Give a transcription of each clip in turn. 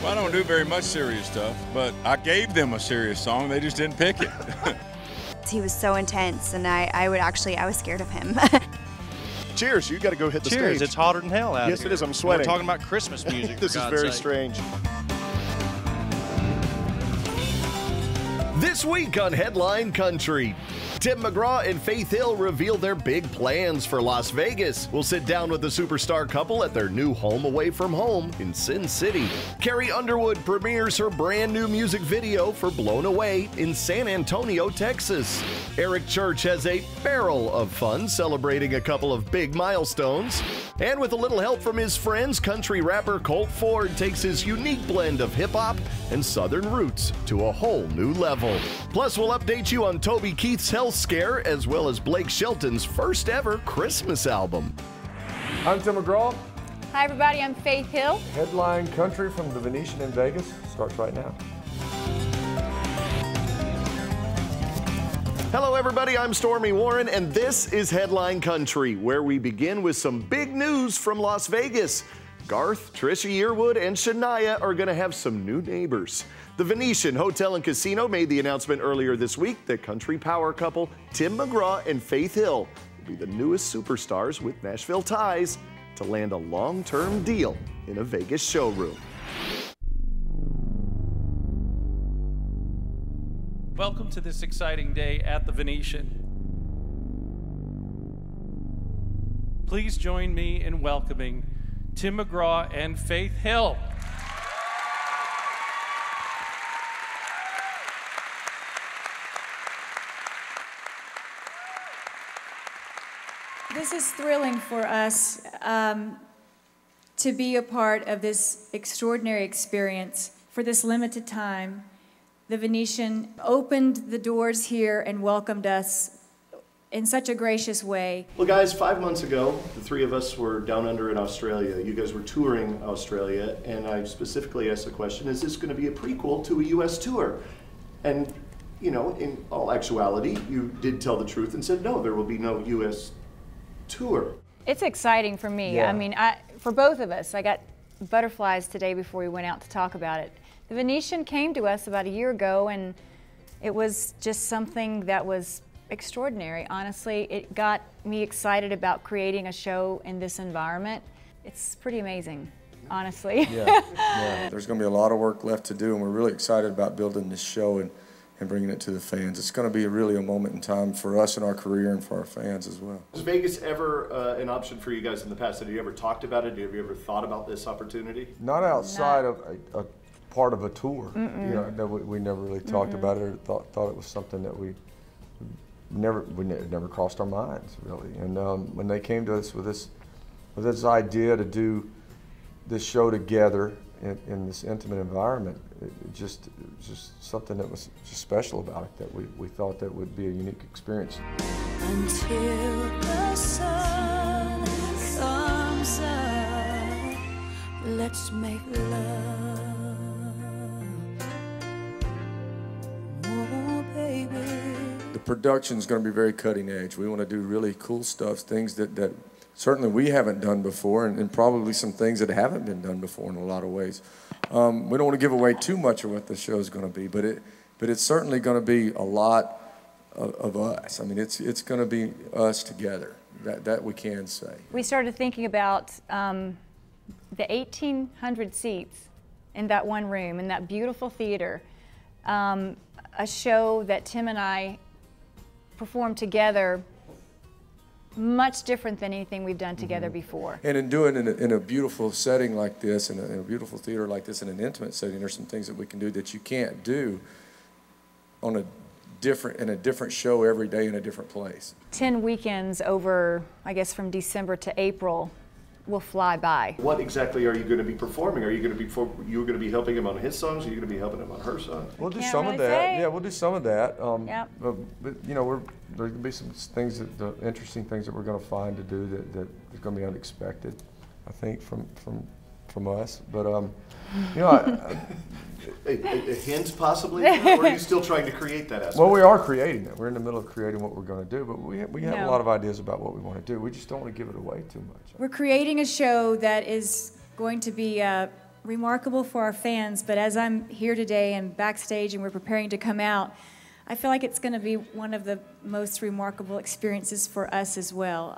Well, I don't do very much serious stuff, but I gave them a serious song. They just didn't pick it. He was so intense, and I was scared of him. Cheers, you got to go hit the Cheers, stage. it's hotter than hell out here. Yes, it is, I'm sweating. We're talking about Christmas music. This is very strange. This week on Headline Country, Tim McGraw and Faith Hill reveal their big plans for Las Vegas. We'll sit down with the superstar couple at their new home away from home in Sin City. Carrie Underwood premieres her brand new music video for Blown Away in San Antonio, Texas. Eric Church has a barrel of fun celebrating a couple of big milestones. And with a little help from his friends, country rapper Colt Ford takes his unique blend of hip-hop and southern roots to a whole new level. Plus, we'll update you on Toby Keith's health scare, as well as Blake Shelton's first ever Christmas album. I'm Tim McGraw. Hi everybody, I'm Faith Hill. Headline Country from the Venetian in Vegas starts right now. Hello everybody, I'm Stormy Warren, and this is Headline Country, where we begin with some big news from Las Vegas. Garth, Trisha Yearwood, and Shania are going to have some new neighbors. The Venetian Hotel and Casino made the announcement earlier this week that country power couple Tim McGraw and Faith Hill will be the newest superstars with Nashville ties to land a long-term deal in a Vegas showroom. Welcome to this exciting day at the Venetian. Please join me in welcoming Tim McGraw and Faith Hill. This is thrilling for us to be a part of this extraordinary experience for this limited time. The Venetian opened the doors here and welcomed us in such a gracious way. Well guys, 5 months ago, the three of us were down under in Australia. You guys were touring Australia, and I specifically asked the question, is this going to be a prequel to a US tour? And, you know, in all actuality, you did tell the truth and said, no, there will be no US tour. It's exciting for me. Yeah. I mean, for both of us. I got butterflies today before we went out to talk about it. The Venetian came to us about a year ago, and it was just something that was extraordinary. Honestly, it got me excited about creating a show in this environment. It's pretty amazing, honestly. Yeah. There's going to be a lot of work left to do, and we're really excited about building this show and bringing it to the fans. It's going to be really a moment in time for us in our career and for our fans as well. Was Vegas ever an option for you guys in the past? Have you ever talked about it? Have you ever thought about this opportunity? Not outside of a part of a tour. You know, we never really talked about it or thought it was something that it never crossed our minds really. And when they came to us with this idea to do this show together in this intimate environment, it was just something that was just special about it, that we thought that would be a unique experience. Until the sun comes up, let's make love. Oh, baby. The production's going to be very cutting edge. We want to do really cool stuff, things that certainly we haven't done before, and probably some things that haven't been done before in a lot of ways. We don't want to give away too much of what the show is going to be, but it's certainly going to be a lot of us. I mean, it's going to be us together. That we can say. We started thinking about the 1,800 seats in that one room, in that beautiful theater. A show that Tim and I performed together, much different than anything we've done together before. And in doing it in a beautiful setting like this, in a beautiful theater like this, in an intimate setting, there's some things that we can do that you can't do on a different show every day in a different place. 10 weekends over, I guess, from December to April will fly by. What exactly are you going to be performing? Are you going to be helping him on his songs? Are you going to be helping him on her songs? We'll do Can't some really of that. say. Yeah, we'll do some of that. Yep. But you know, there's going to be some things interesting things that we're going to find to do that is going to be unexpected, I think, from us. But you know, a hint possibly, or are you still trying to create that aspect? Well, we are creating it. We're in the middle of creating what we're going to do, but we have a lot of ideas about what we want to do. We just don't want to give it away too much. We're creating a show that is going to be remarkable for our fans, but as I'm here today and backstage and we're preparing to come out, I feel like it's going to be one of the most remarkable experiences for us as well.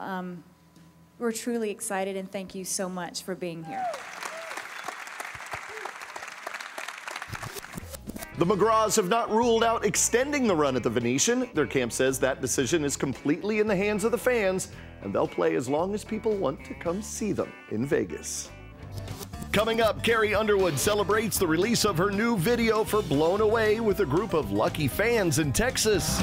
We're truly excited, and thank you so much for being here. The McGraws have not ruled out extending the run at the Venetian. Their camp says that decision is completely in the hands of the fans, and they'll play as long as people want to come see them in Vegas. Coming up, Carrie Underwood celebrates the release of her new video for Blown Away with a group of lucky fans in Texas.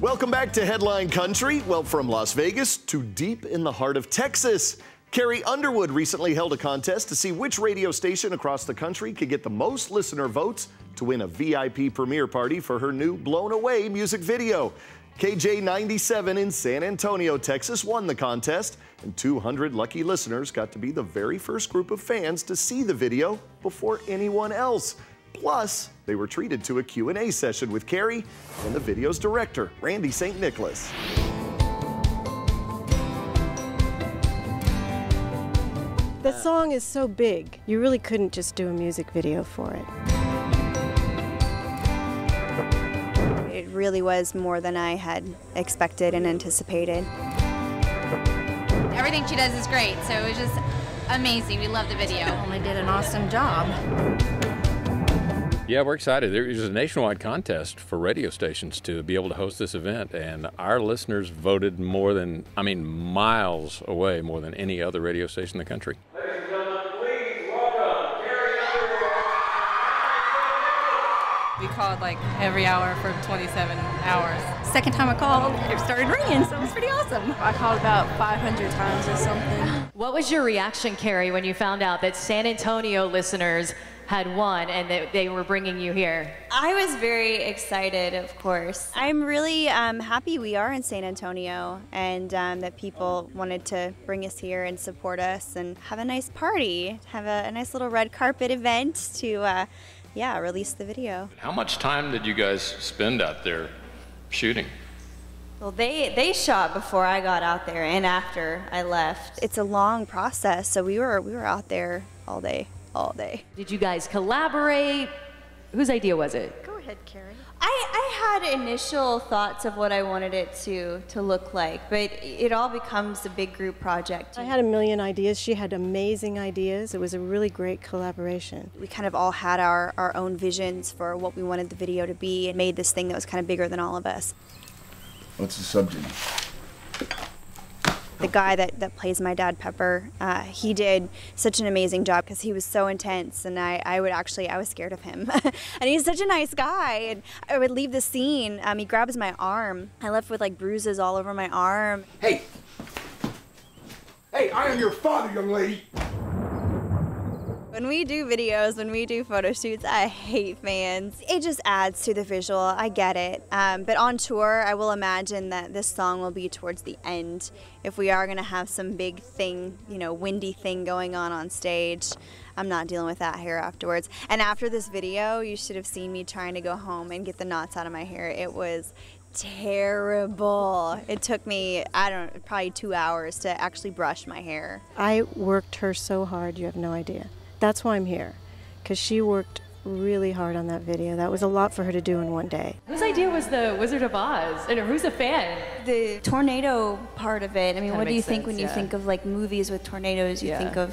Welcome back to Headline Country. Well, from Las Vegas to deep in the heart of Texas. Carrie Underwood recently held a contest to see which radio station across the country could get the most listener votes to win a VIP premiere party for her new Blown Away music video. KJ97 in San Antonio, Texas won the contest, and 200 lucky listeners got to be the very first group of fans to see the video before anyone else. Plus, they were treated to a Q&A session with Carrie and the video's director, Randy St. Nicholas. The song is so big, you really couldn't just do a music video for it. It really was more than I had expected and anticipated. Everything she does is great, so it was just amazing. We love the video. Well, they did an awesome job. Yeah, we're excited. There is a nationwide contest for radio stations to be able to host this event, and our listeners voted more than, miles away more than any other radio station in the country. Ladies and gentlemen, please welcome Carrie Underwood. We called like every hour for 27 hours. Second time I called, it started ringing, so it was pretty awesome. I called about 500 times or something. What was your reaction, Carrie, when you found out that San Antonio listeners had won and that they were bringing you here? I was very excited, of course. I'm really happy we are in San Antonio and that people wanted to bring us here and support us and have a nice party, have a nice little red carpet event to, release the video. How much time did you guys spend out there shooting? Well, they shot before I got out there and after I left. It's a long process, so we were out there all day. Did you guys collaborate? Whose idea was it? Go ahead, Carrie. I had initial thoughts of what I wanted it to look like, but it all becomes a big group project. I had a million ideas. She had amazing ideas. It was a really great collaboration. We kind of all had our own visions for what we wanted the video to be and made this thing that was kind of bigger than all of us. What's the subject? The guy that plays my dad, Pepper, he did such an amazing job because he was so intense, and I was scared of him. And he's such a nice guy, and I would leave the scene, he grabs my arm. I left with like bruises all over my arm. Hey, I am your father, young lady. When we do videos, when we do photo shoots, I hate fans. It just adds to the visual, I get it. But on tour, I will imagine that this song will be towards the end. If we are gonna have some big thing, windy thing going on stage, I'm not dealing with that here afterwards. And after this video, you should have seen me trying to go home and get the knots out of my hair. It was terrible. It took me, probably 2 hours to actually brush my hair. I worked her so hard, you have no idea. That's why I'm here, because she worked really hard on that video. That was a lot for her to do in one day. Whose idea was the Wizard of Oz? And who's a fan? The tornado part of it, Kinda what do you makes think sense, when you yeah. think of like movies with tornadoes? You think of,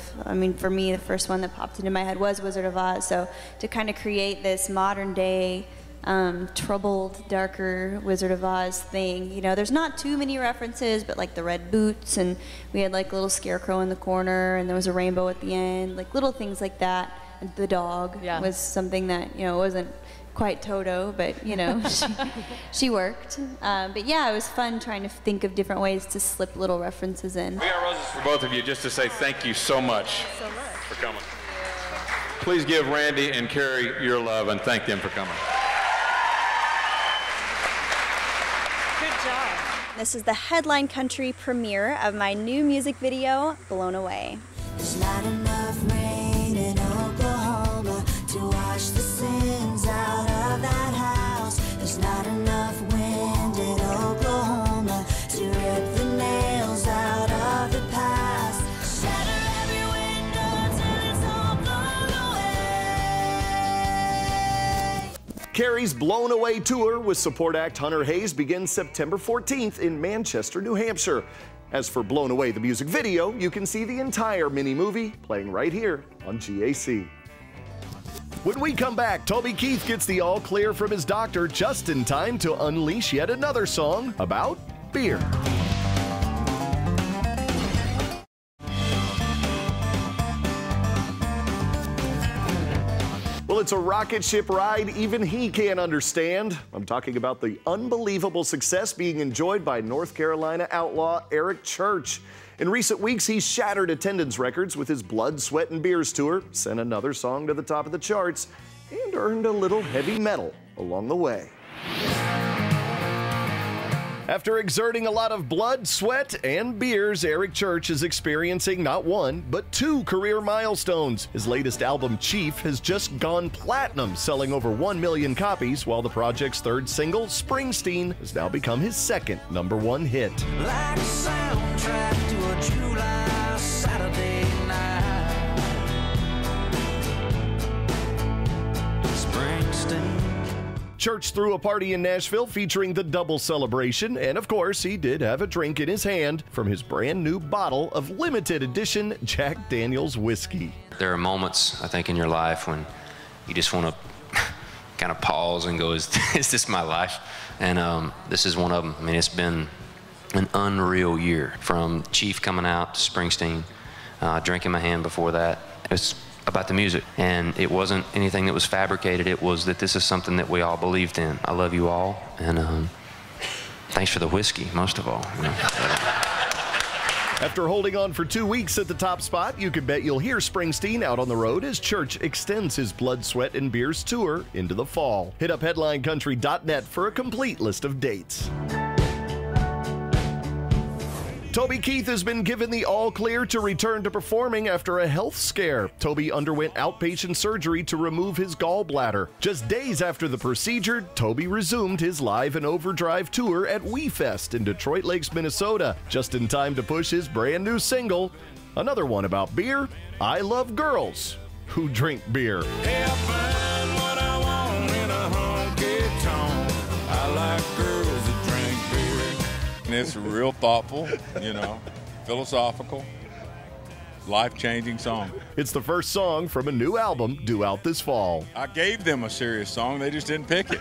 for me, the first one that popped into my head was Wizard of Oz. So to kind of create this modern day, troubled, darker Wizard of Oz thing, there's not too many references, but like the red boots, and we had like a little scarecrow in the corner, and there was a rainbow at the end, like little things like that. And the dog was something that, wasn't quite Toto, but, she worked. But yeah, it was fun trying to think of different ways to slip little references in. We got roses for both of you just to say thank you so much for coming. Please give Randy and Carrie your love and thank them for coming. This is the Headline Country premiere of my new music video, Blown Away. There's not enough rain in Oklahoma to wash the sins out of that house. There's not enough wind in Oklahoma Carrie's Blown Away tour with support act Hunter Hayes begins September 14th in Manchester, New Hampshire. As for Blown Away, the music video, you can see the entire mini-movie playing right here on GAC. When we come back, Toby Keith gets the all clear from his doctor just in time to unleash yet another song about beer. Well, it's a rocket ship ride even he can't understand. I'm talking about the unbelievable success being enjoyed by North Carolina outlaw Eric Church. In recent weeks, he's shattered attendance records with his Blood, Sweat, and Beers tour, sent another song to the top of the charts, and earned a little heavy metal along the way. After exerting a lot of blood, sweat, and beers, Eric Church is experiencing not one, but two career milestones. His latest album, Chief, has just gone platinum, selling over 1 million copies, while the project's third single, Springsteen, has now become his second #1 hit. Like a soundtrack to a July Saturday night. Springsteen. Church threw a party in Nashville featuring the double celebration, and of course, he did have a drink in his hand from his brand new bottle of limited edition Jack Daniel's whiskey. There are moments, I think, in your life when you just want to kind of pause and go, is this my life? And this is one of them. I mean, it's been an unreal year, from Chief coming out to Springsteen, drink in my hand before that. It's about the music, and it wasn't anything that was fabricated. It was that this is something that we all believed in. I love you all, and thanks for the whiskey, most of all. You know. After holding on for 2 weeks at the top spot, you can bet you'll hear Springsteen out on the road as Church extends his Blood, Sweat, and Beers tour into the fall. Hit up headlinecountry.net for a complete list of dates. Toby Keith has been given the all clear to return to performing after a health scare. Toby underwent outpatient surgery to remove his gallbladder. Just days after the procedure, Toby resumed his Live and Overdrive tour at WeFest in Detroit Lakes, Minnesota, just in time to push his brand new single, another one about beer, I Love Girls Who Drink Beer. Hey, I find what I want in a honky tonk. I like girls that drink beer. And it's real thoughtful, you know, philosophical, life-changing song. It's the first song from a new album due out this fall. I gave them a serious song, they just didn't pick it.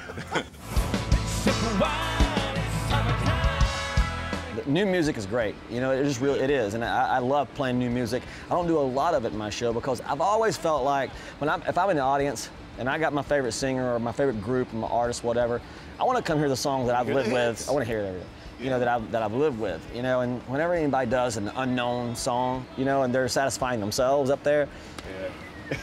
New music is great, you know, it is, and I love playing new music. I don't do a lot of it in my show because I've always felt like if I'm in the audience and I got my favorite singer or my favorite group, my artist, whatever, I want to come hear the songs that I've lived with. I want to hear it everything. You know, that I've lived with, you know, and whenever anybody does an unknown song, you know, and they're satisfying themselves up there. Yeah.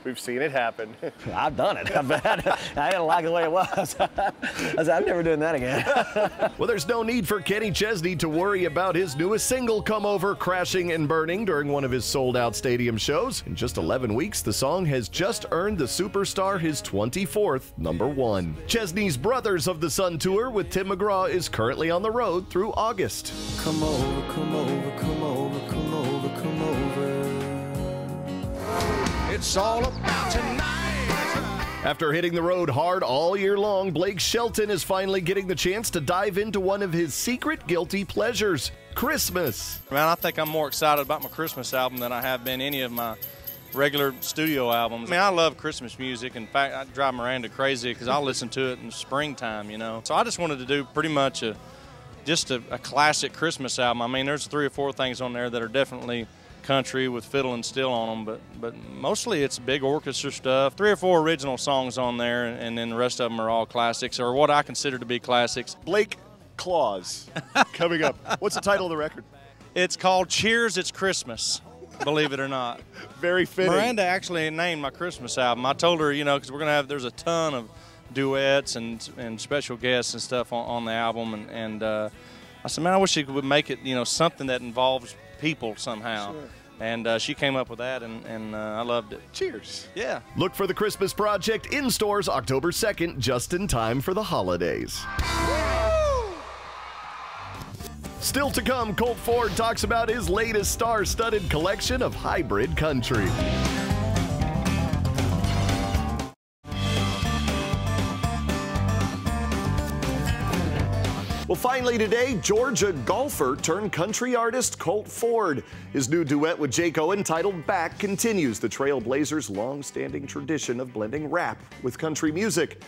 We've seen it happen. I've done it. I didn't like the way it was. I said, I'm never doing that again. Well, there's no need for Kenny Chesney to worry about his newest single, Come Over, crashing and burning during one of his sold-out stadium shows. In just 11 weeks, the song has just earned the superstar his 24th #1. Chesney's Brothers of the Sun tour with Tim McGraw is currently on the road through August. Come over, come over, come over, come over, come over. It's all about tonight. After hitting the road hard all year long, Blake Shelton is finally getting the chance to dive into one of his secret guilty pleasures, Christmas. Man, I think I'm more excited about my Christmas album than I have been any of my regular studio albums. I mean, I love Christmas music. In fact, I drive Miranda crazy because I'll listen to it in the springtime, you know. So I just wanted to do pretty much just a classic Christmas album. I mean, there's 3 or 4 things on there that are definitely country with fiddle and steel on them, but mostly it's big orchestra stuff. 3 or 4 original songs on there, and then the rest of them are all classics, or what I consider to be classics. Blake Claus coming up. What's the title of the record? It's called Cheers, It's Christmas, believe it or not. Very fitting. Miranda actually named my Christmas album. I told her, you know, because there's a ton of duets and special guests and stuff on the album, and I said, man, I wish you would make it, you know, something that involves people somehow. Sure. And she came up with that, and I loved it. Cheers. Yeah. Look for the Christmas Project in stores October 2nd, just in time for the holidays. Still to come, Colt Ford talks about his latest star-studded collection of hybrid country. Well, finally today, Georgia golfer turned country artist Colt Ford. His new duet with Jake Owen, titled Back, continues the Trailblazers' long-standing tradition of blending rap with country music.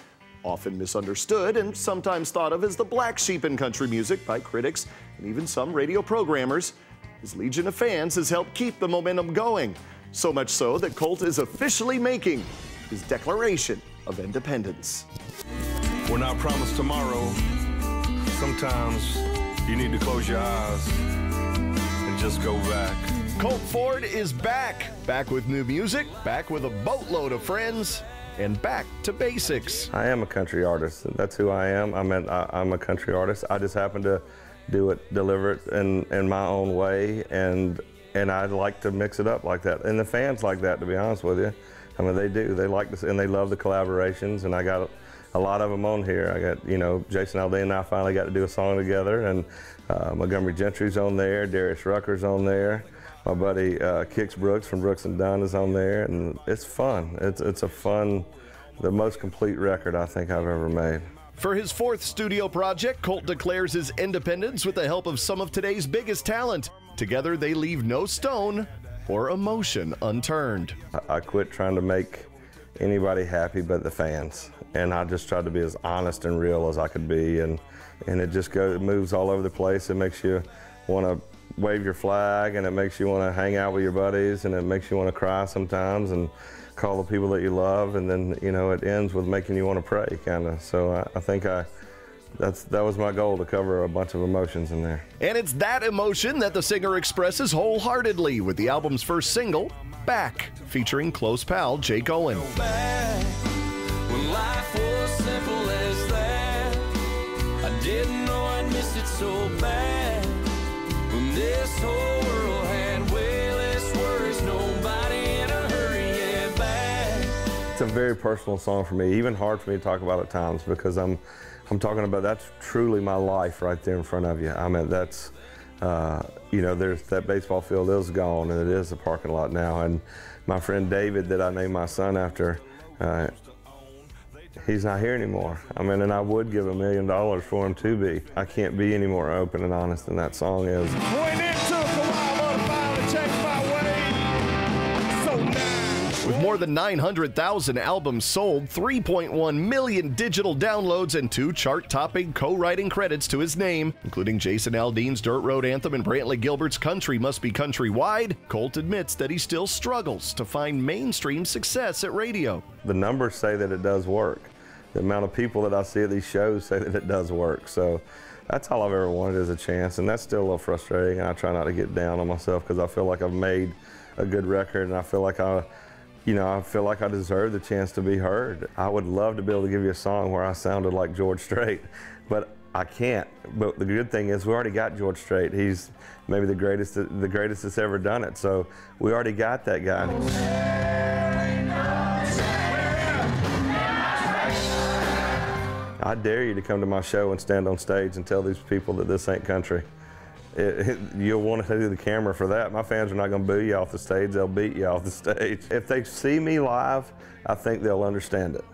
Often misunderstood and sometimes thought of as the black sheep in country music by critics and even some radio programmers, his legion of fans has helped keep the momentum going. So much so that Colt is officially making his Declaration of Independence. We're not promised tomorrow. Sometimes you need to close your eyes and just go back. Colt Ford is back. Back with new music, back with a boatload of friends, and back to basics. I am a country artist. That's who I am. I'm a country artist. I just happen to deliver it in my own way, and I like to mix it up like that. And the fans like that, to be honest with you. I mean, they do. They like this, and they love the collaborations, and I got a lot of them on here. I got, Jason Aldean and I finally got to do a song together, and Montgomery Gentry's on there, Darius Rucker's on there, my buddy Kix Brooks from Brooks and Dunn is on there, and it's fun. It's a fun, the most complete record I think I've ever made. For his fourth studio project, Colt declares his independence with the help of some of today's biggest talent. Together, they leave no stone or emotion unturned. I quit trying to make anybody happy but the fans, and I just tried to be as honest and real as I could be, and it moves all over the place. It makes you want to wave your flag, and it makes you want to hang out with your buddies, and it makes you want to cry sometimes and call the people that you love, and then it ends with making you want to pray, kind of. So I think that was my goal, to cover a bunch of emotions in there. And it's that emotion that the singer expresses wholeheartedly with the album's first single, Back, featuring close pal Jake Owen. Back when life was simple as that, I didn't know I'd miss it so bad. When this whole world had way less worries, nobody in a hurry, yeah, back. It's a very personal song for me, even hard for me to talk about at times, because I'm talking about, that's truly my life right there in front of you. I mean, that's, there's that baseball field is gone, and it is a parking lot now. And my friend David, that I named my son after, he's not here anymore. I mean, and I would give $1 million for him to be. I can't be any more open and honest than that song is. When it took a while, but I finally changed my way. So now, with more than 900,000 albums sold, 3.1 million digital downloads, and 2 chart-topping co-writing credits to his name, including Jason Aldean's Dirt Road Anthem and Brantley Gilbert's Country Must Be Countrywide, Colt admits that he still struggles to find mainstream success at radio. The numbers say that it does work. The amount of people that I see at these shows say that it does work. So that's all I've ever wanted, is a chance, and that's still a little frustrating. I try not to get down on myself, because I feel like I've made a good record, and I feel like I deserve the chance to be heard. I would love to be able to give you a song where I sounded like George Strait, but I can't. But the good thing is we already got George Strait. He's maybe the greatest that's ever done it. So we already got that guy. I dare you to come to my show and stand on stage and tell these people that this ain't country. You'll want to do the camera for that. My fans are not going to boo you off the stage, they'll beat you off the stage. If they see me live, I think they'll understand it.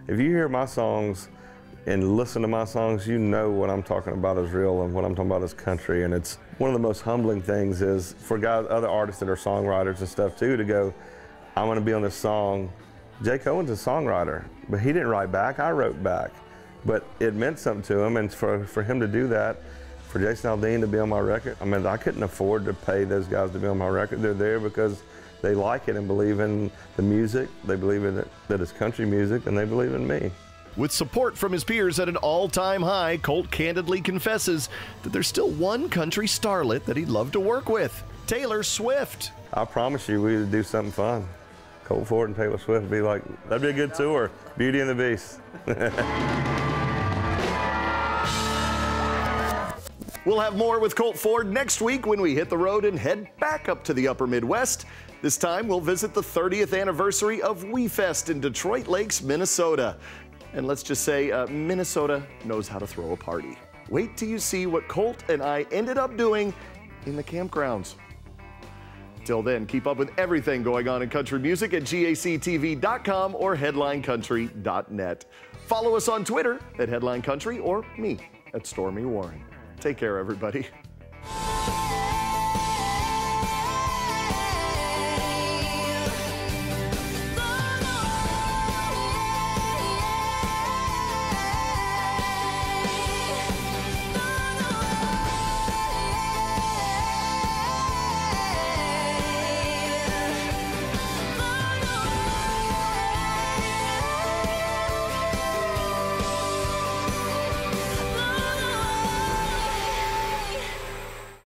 If you hear my songs and listen to my songs, you know what I'm talking about is real and what I'm talking about is country. And it's one of the most humbling things is for other artists that are songwriters and stuff too, to go, I'm going to be on this song. Jake Owen's a songwriter, but he didn't write back, I wrote back. But it meant something to him, and for him to do that, for Jason Aldean to be on my record, I mean, I couldn't afford to pay those guys to be on my record. They're there because they like it and believe in the music, they believe in it, that it's country music, and they believe in me. With support from his peers at an all-time high, Colt candidly confesses that there's still one country starlet that he'd love to work with, Taylor Swift. I promise you we'd do something fun. Colt Ford and Taylor Swift would be like, that'd be a good tour. Beauty and the Beast. We'll have more with Colt Ford next week when we hit the road and head back up to the upper Midwest. This time we'll visit the 30th anniversary of WeFest in Detroit Lakes, Minnesota. And let's just say Minnesota knows how to throw a party. Wait till you see what Colt and I ended up doing in the campgrounds. Till then, keep up with everything going on in country music at gactv.com or headlinecountry.net. Follow us on Twitter at Headline Country or me at Stormy Warren. Take care, everybody.